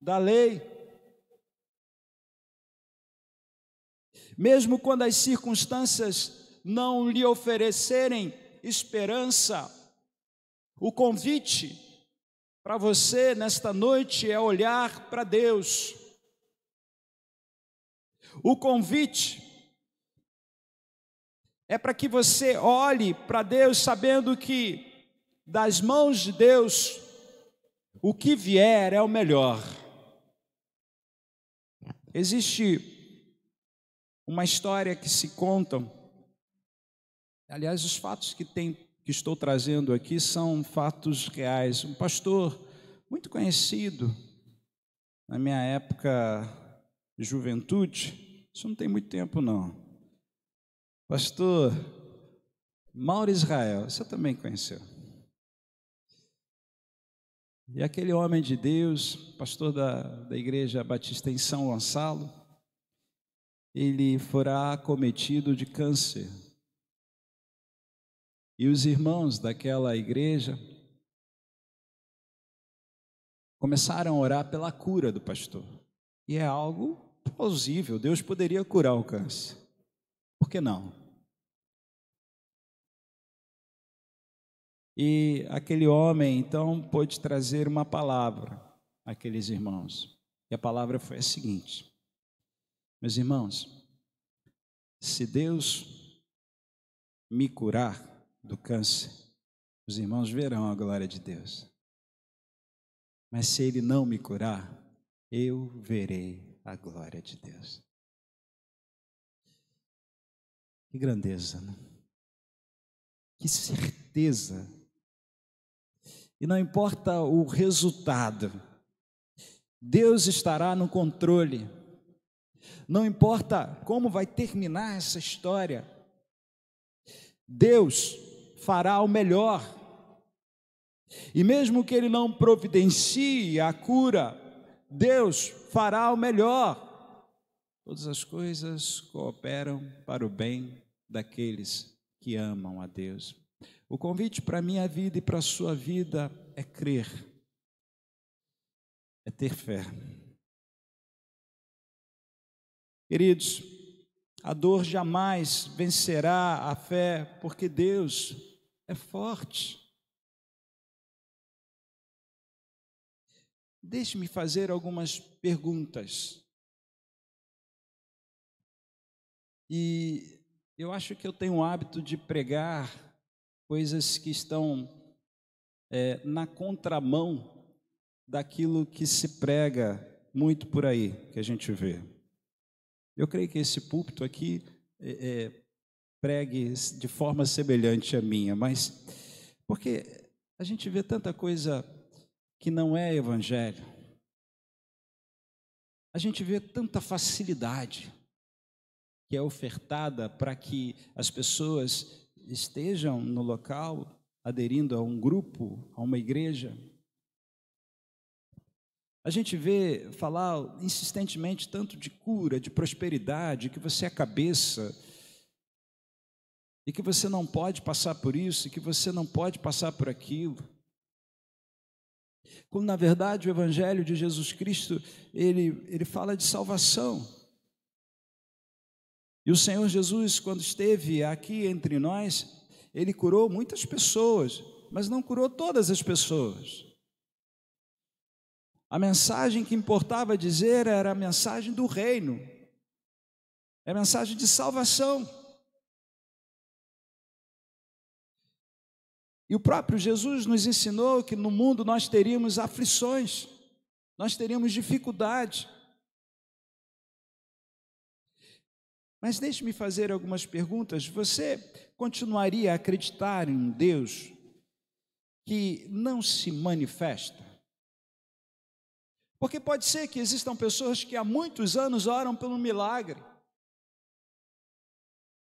da lei. Mesmo quando as circunstâncias não lhe oferecerem esperança, o convite para você nesta noite é olhar para Deus. O convite é para que você olhe para Deus sabendo que das mãos de Deus o que vier é o melhor. Existe uma história que se contam, aliás, os fatos que estou trazendo aqui são fatos reais. Um pastor muito conhecido na minha época de juventude, isso não tem muito tempo não, pastor Mauro Israel, você também conheceu. E aquele homem de Deus, pastor da Igreja Batista em São Gonçalo, ele fora acometido de câncer. E os irmãos daquela igreja começaram a orar pela cura do pastor. E é algo plausível, Deus poderia curar o câncer. Por que não? E aquele homem, então, pôde trazer uma palavra àqueles irmãos. E a palavra foi a seguinte: meus irmãos, se Deus me curar do câncer, os irmãos verão a glória de Deus. Mas se Ele não me curar, eu verei a glória de Deus. Que grandeza, né? Que certeza. E não importa o resultado, Deus estará no controle. Não importa como vai terminar essa história, Deus fará o melhor. E mesmo que Ele não providencie a cura, Deus fará o melhor. Todas as coisas cooperam para o bem daqueles que amam a Deus. O convite para a minha vida e para a sua vida é crer, é ter fé. Queridos, a dor jamais vencerá a fé, porque Deus é forte. Deixe-me fazer algumas perguntas. E eu acho que eu tenho o hábito de pregar coisas que estão na contramão daquilo que se prega muito por aí, que a gente vê. Eu creio que esse púlpito aqui pregue de forma semelhante à minha, mas porque a gente vê tanta coisa que não é evangelho, a gente vê tanta facilidade que é ofertada para que as pessoas estejam no local, aderindo a um grupo, a uma igreja. A gente vê falar insistentemente tanto de cura, de prosperidade, que você é a cabeça, e que você não pode passar por isso, e que você não pode passar por aquilo. Quando, na verdade, o Evangelho de Jesus Cristo, ele fala de salvação. E o Senhor Jesus, quando esteve aqui entre nós, Ele curou muitas pessoas, mas não curou todas as pessoas. A mensagem que importava dizer era a mensagem do reino, é a mensagem de salvação. E o próprio Jesus nos ensinou que no mundo nós teríamos aflições, nós teríamos dificuldade. Mas deixe-me fazer algumas perguntas. Você continuaria a acreditar em um Deus que não se manifesta? Porque pode ser que existam pessoas que há muitos anos oram pelo milagre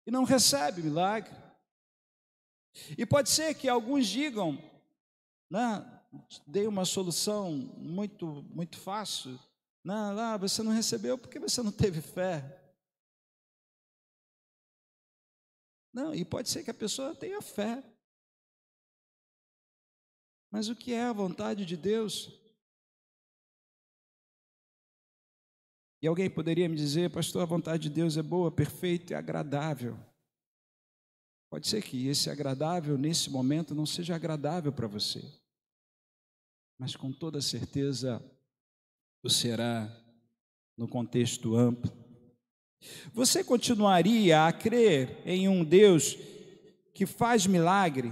e não recebem milagre. E pode ser que alguns digam, né, dei uma solução muito fácil, não, você não recebeu porque você não teve fé. Não, e pode ser que a pessoa tenha fé. Mas o que é a vontade de Deus? E alguém poderia me dizer: pastor, a vontade de Deus é boa, perfeita e agradável. Pode ser que esse agradável, nesse momento, não seja agradável para você, mas com toda certeza o será no contexto amplo. Você continuaria a crer em um Deus que faz milagre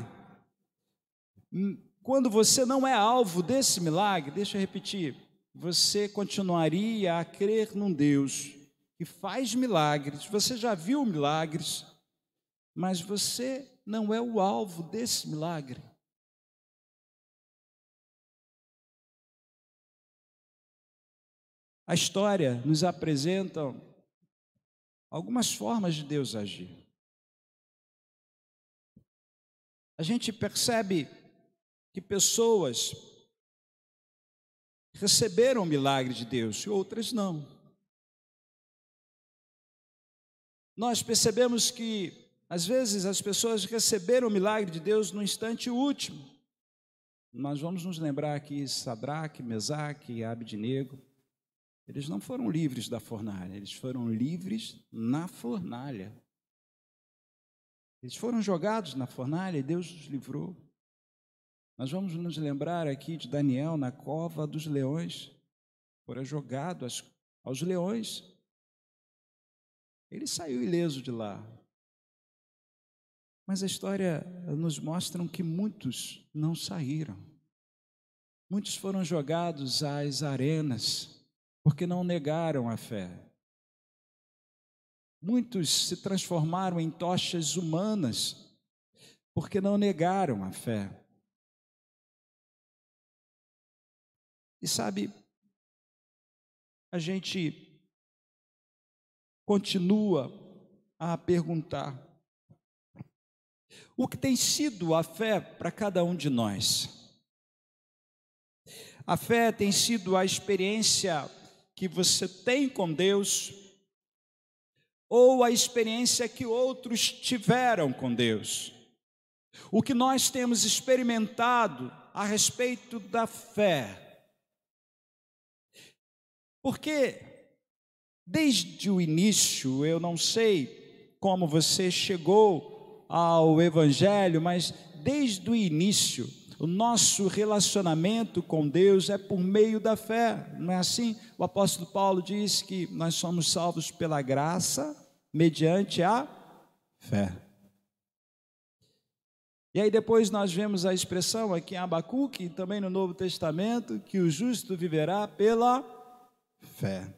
quando você não é alvo desse milagre? Deixa eu repetir. Você continuaria a crer num Deus que faz milagres, você já viu milagres, mas você não é o alvo desse milagre? A história nos apresenta algumas formas de Deus agir. A gente percebe que pessoas receberam o milagre de Deus e outras não. Nós percebemos que, às vezes, as pessoas receberam o milagre de Deus no instante último. Nós vamos nos lembrar aqui: Sadraque, Mesaque e Abednego. Eles não foram livres da fornalha, eles foram livres na fornalha. Eles foram jogados na fornalha e Deus os livrou. Nós vamos nos lembrar aqui de Daniel na cova dos leões. Fora jogado aos leões. Ele saiu ileso de lá. Mas a história nos mostra que muitos não saíram. Muitos foram jogados às arenas, porque não negaram a fé. Muitos se transformaram em tochas humanas, porque não negaram a fé. E sabe, a gente continua a perguntar: o que tem sido a fé para cada um de nós? A fé tem sido a experiência que você tem com Deus, ou a experiência que outros tiveram com Deus? O que nós temos experimentado a respeito da fé? Porque desde o início, eu não sei como você chegou ao Evangelho, mas desde o início, o nosso relacionamento com Deus é por meio da fé, não é assim? O apóstolo Paulo diz que nós somos salvos pela graça, mediante a fé. E aí depois nós vemos a expressão aqui em Abacuque, e também no Novo Testamento, que o justo viverá pela fé.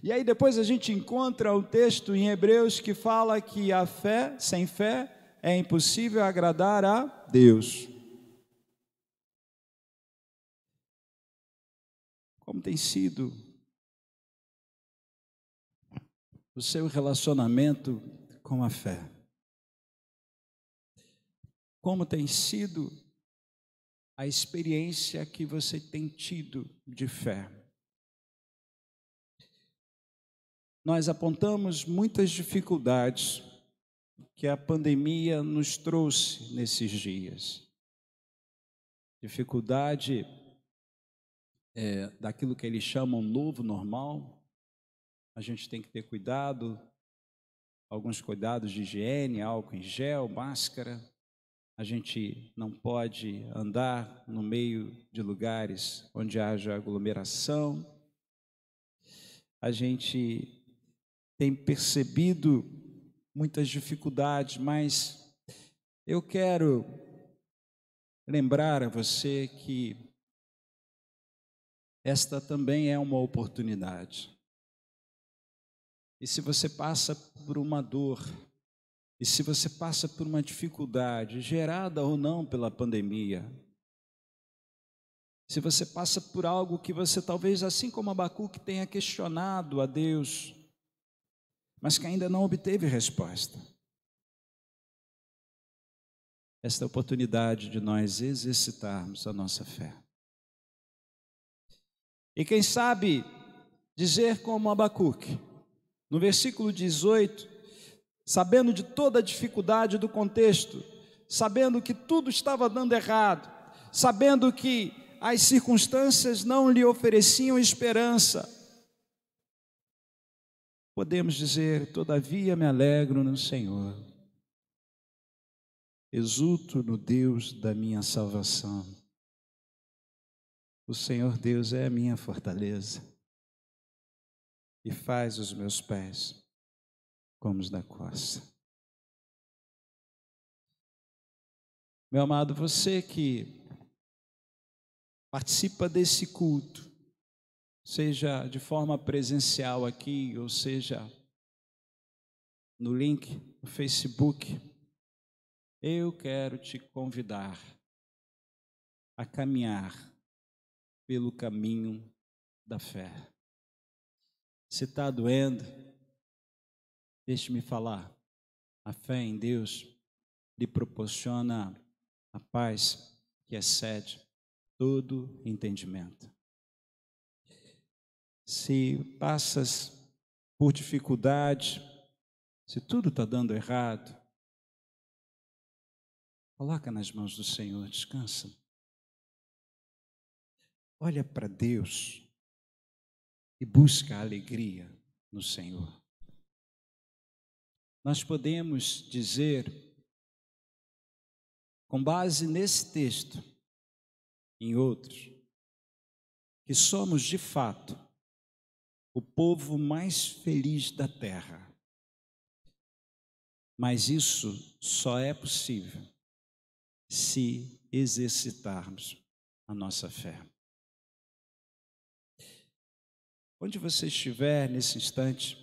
E aí depois a gente encontra um texto em Hebreus que fala que a fé, sem fé, é impossível agradar a Deus. Como tem sido o seu relacionamento com a fé? Como tem sido a experiência que você tem tido de fé? Nós apontamos muitas dificuldades que a pandemia nos trouxe nesses dias. Dificuldade daquilo que eles chamam novo normal. A gente tem que ter cuidado, alguns cuidados de higiene, álcool em gel, máscara. A gente não pode andar no meio de lugares onde haja aglomeração. A gente tem percebido muitas dificuldades, mas eu quero lembrar a você que esta também é uma oportunidade. E se você passa por uma dor, e se você passa por uma dificuldade, gerada ou não pela pandemia, se você passa por algo que você talvez, assim como Abacuque, tenha questionado a Deus, mas que ainda não obteve resposta, esta é a oportunidade de nós exercitarmos a nossa fé. E quem sabe dizer como Abacuque, no versículo 18, sabendo de toda a dificuldade do contexto, sabendo que tudo estava dando errado, sabendo que as circunstâncias não lhe ofereciam esperança, podemos dizer: todavia me alegro no Senhor, exulto no Deus da minha salvação. O Senhor Deus é a minha fortaleza e faz os meus pés como os da costa. Meu amado, você que participa desse culto, seja de forma presencial aqui, ou seja no link no Facebook, eu quero te convidar a caminhar pelo caminho da fé. Se está doendo, deixe-me falar, a fé em Deus lhe proporciona a paz que excede todo entendimento. Se passas por dificuldade, se tudo está dando errado, coloca nas mãos do Senhor, descansa. Olha para Deus e busca a alegria no Senhor. Nós podemos dizer, com base nesse texto, em outros, que somos de fato o povo mais feliz da terra. Mas isso só é possível se exercitarmos a nossa fé. Onde você estiver nesse instante,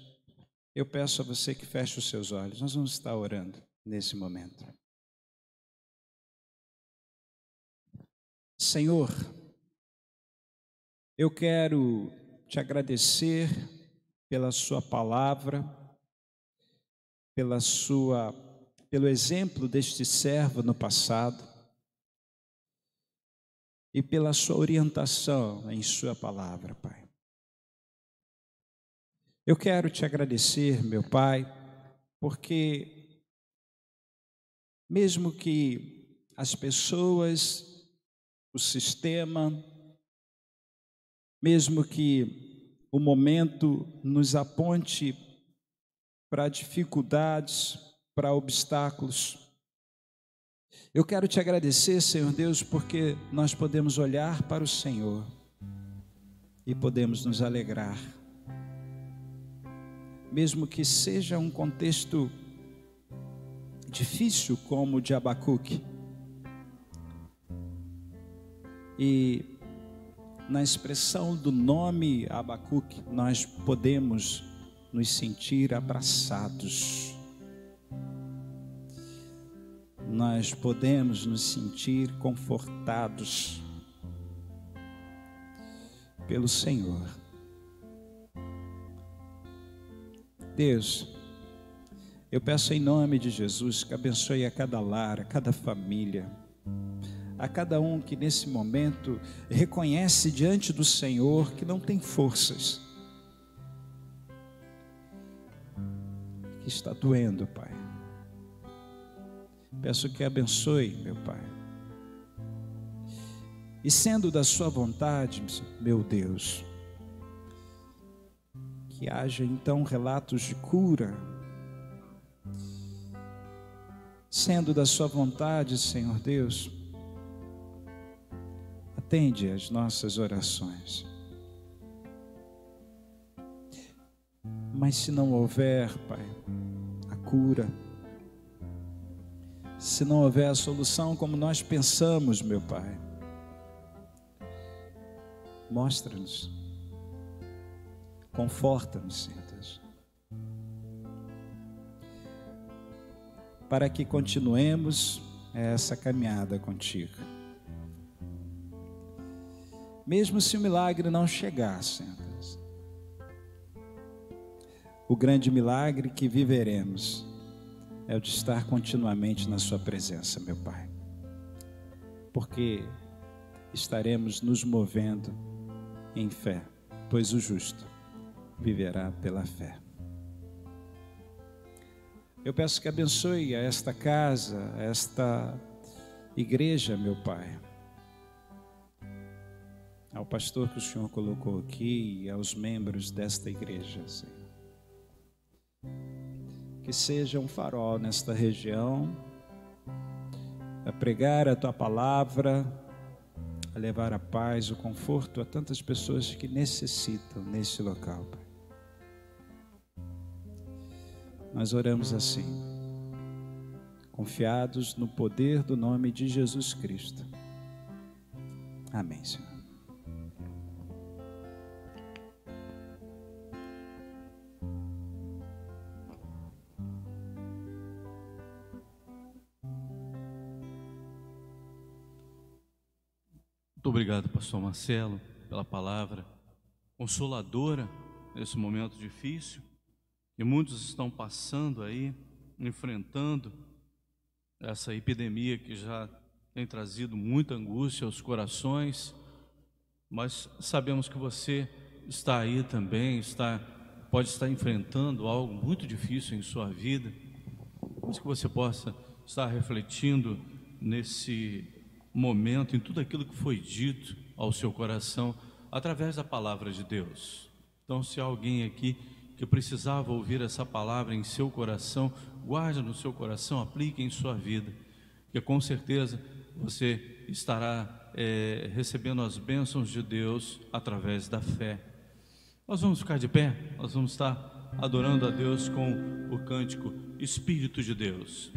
eu peço a você que feche os seus olhos. Nós vamos estar orando nesse momento. Senhor, eu quero te agradecer pela sua palavra, pelo exemplo deste servo no passado e pela sua orientação em sua palavra, Pai. Eu quero te agradecer, meu Pai, porque mesmo que as pessoas, o sistema, mesmo que o momento nos aponte para dificuldades, para obstáculos, eu quero te agradecer, Senhor Deus, porque nós podemos olhar para o Senhor e podemos nos alegrar. Mesmo que seja um contexto difícil como o de Abacuque, e na expressão do nome Abacuque, nós podemos nos sentir abraçados, nós podemos nos sentir confortados pelo Senhor. Deus, eu peço em nome de Jesus que abençoe a cada lar, a cada família, a cada um que nesse momento reconhece diante do Senhor que não tem forças, que está doendo, Pai. Peço que abençoe, meu Pai. E sendo da sua vontade, meu Deus, que haja então relatos de cura. Sendo da sua vontade, Senhor Deus, atende as nossas orações. Mas se não houver, Pai, a cura, se não houver a solução como nós pensamos, meu Pai, mostra-nos, conforta-nos, Senhor Deus, para que continuemos essa caminhada contigo. Mesmo se o milagre não chegar, Senhor Deus, o grande milagre que viveremos é o de estar continuamente na sua presença, meu Pai, porque estaremos nos movendo em fé, pois o justo viverá pela fé. Eu peço que abençoe a esta casa, a esta igreja, meu Pai, ao pastor que o Senhor colocou aqui e aos membros desta igreja, Senhor. que seja um farol nesta região, a pregar a Tua palavra, a levar a paz, o conforto a tantas pessoas que necessitam nesse local, Pai. Nós oramos assim, confiados no poder do nome de Jesus Cristo. Amém, Senhor. Muito obrigado, pastor Marcelo, pela palavra consoladora nesse momento difícil que muitos estão passando aí, enfrentando essa epidemia que já tem trazido muita angústia aos corações, mas sabemos que você está aí também, pode estar enfrentando algo muito difícil em sua vida, mas que você possa estar refletindo nesse momento, em tudo aquilo que foi dito ao seu coração, através da palavra de Deus. Então, se há alguém aqui que precisava ouvir essa palavra em seu coração, guarde no seu coração, aplique em sua vida, que com certeza você estará recebendo as bênçãos de Deus através da fé. Nós vamos ficar de pé, nós vamos estar adorando a Deus com o cântico Espírito de Deus.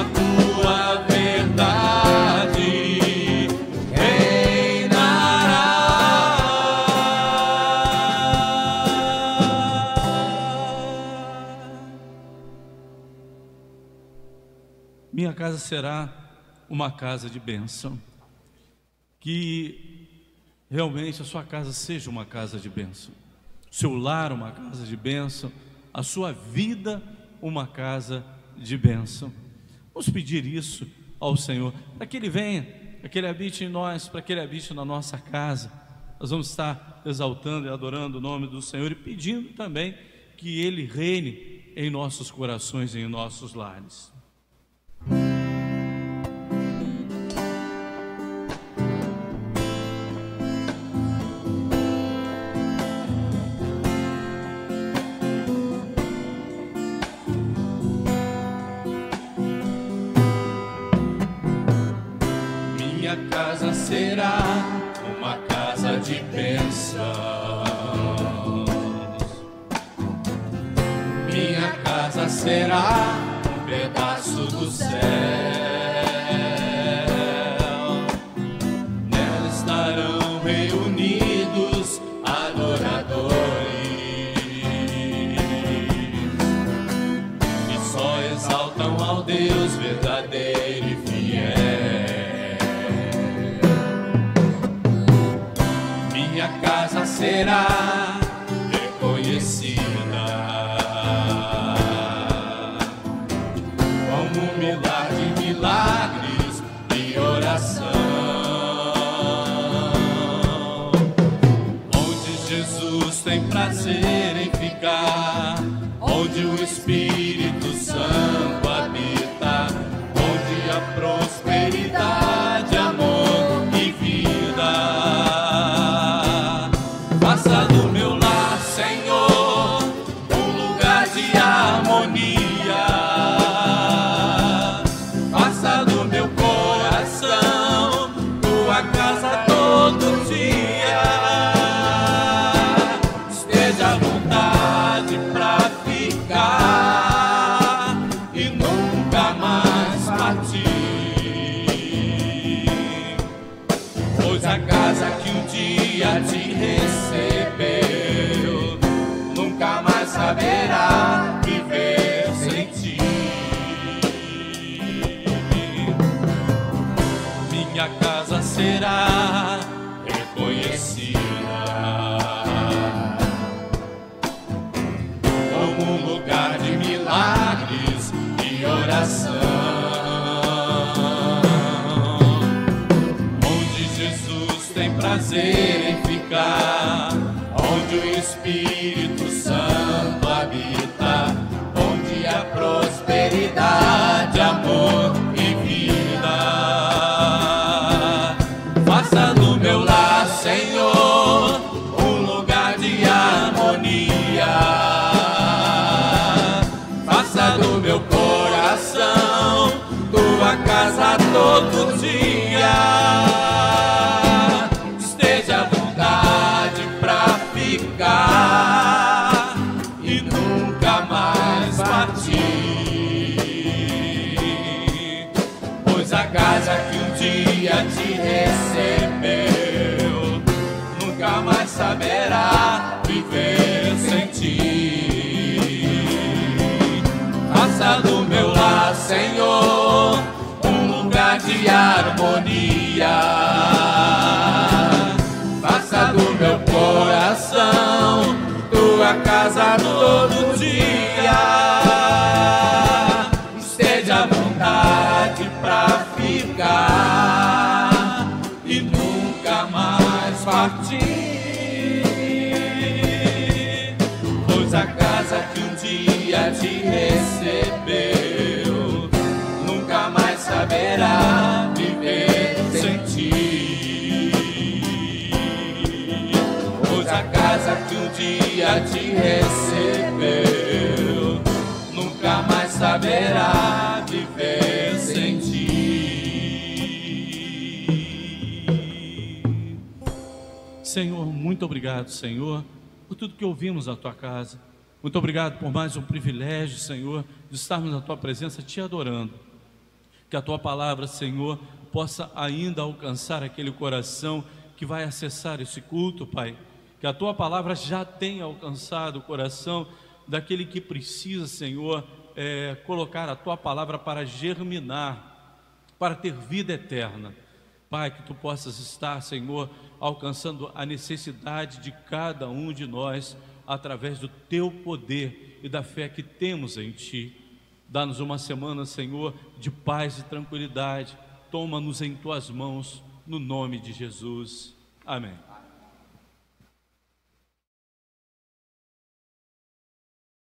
a tua verdade reinará. Minha casa será uma casa de bênção. Que realmente a sua casa seja uma casa de bênção, seu lar uma casa de bênção, a sua vida uma casa de bênção. Vamos pedir isso ao Senhor, para que Ele venha, para que Ele habite em nós, para que Ele habite na nossa casa. Nós vamos estar exaltando e adorando o nome do Senhor e pedindo também que Ele reine em nossos corações e em nossos lares. Minha casa será uma casa de bênçãos. Minha casa será um pedaço do céu. Nela estarão reunidos adoradores que só exaltam ao Deus verdadeiro e fiel. Minha casa será reconhecida como um lar de milagres e oração, onde Jesus tem prazer em ficar, onde o Espírito Santo habita, onde a prosperidade, amor e vida. Faça do meu lar, Senhor, um lugar de harmonia. Faça do meu coração tua casa todo dia. Esteja à vontade pra ficar e nunca mais partir. Pois a casa que um dia te recebeu nunca mais saberá viver sem ti. Minha casa será reconhecida como um lugar de milagres e oração, onde Jesus tem prazer em ficar, onde o Espírito Santo habita, onde a prosperidade, amor e vida. Faça do meu lar, Senhor, um lugar de harmonia. Faça do meu coração tua casa todo dia. Esteja à vontade pra ficar e nunca mais partir. Pois a casa que um dia te recebeu nunca mais saberá viver sem ti. Faça do meu lar, Senhor, um lugar de harmonia. Faça do meu coração tua casa todo dia. Esteja à vontade pra ficar e nunca mais partir. Pois a casa que um dia te recebeu nunca mais saberá viver sem ti. Pois a casa que um dia te recebeu nunca mais saberá viver sem ti. Senhor, muito obrigado, Senhor, por tudo que ouvimos na Tua casa. Muito obrigado por mais um privilégio, Senhor, de estarmos na Tua presença te adorando. Que a Tua palavra, Senhor, possa ainda alcançar aquele coração que vai acessar esse culto, Pai. Que a Tua palavra já tenha alcançado o coração daquele que precisa, Senhor, colocar a Tua palavra para germinar, para ter vida eterna. Pai, que Tu possas estar, Senhor, alcançando a necessidade de cada um de nós, através do Teu poder e da fé que temos em Ti. Dá-nos uma semana, Senhor, de paz e tranquilidade. Toma-nos em Tuas mãos, no nome de Jesus. Amém.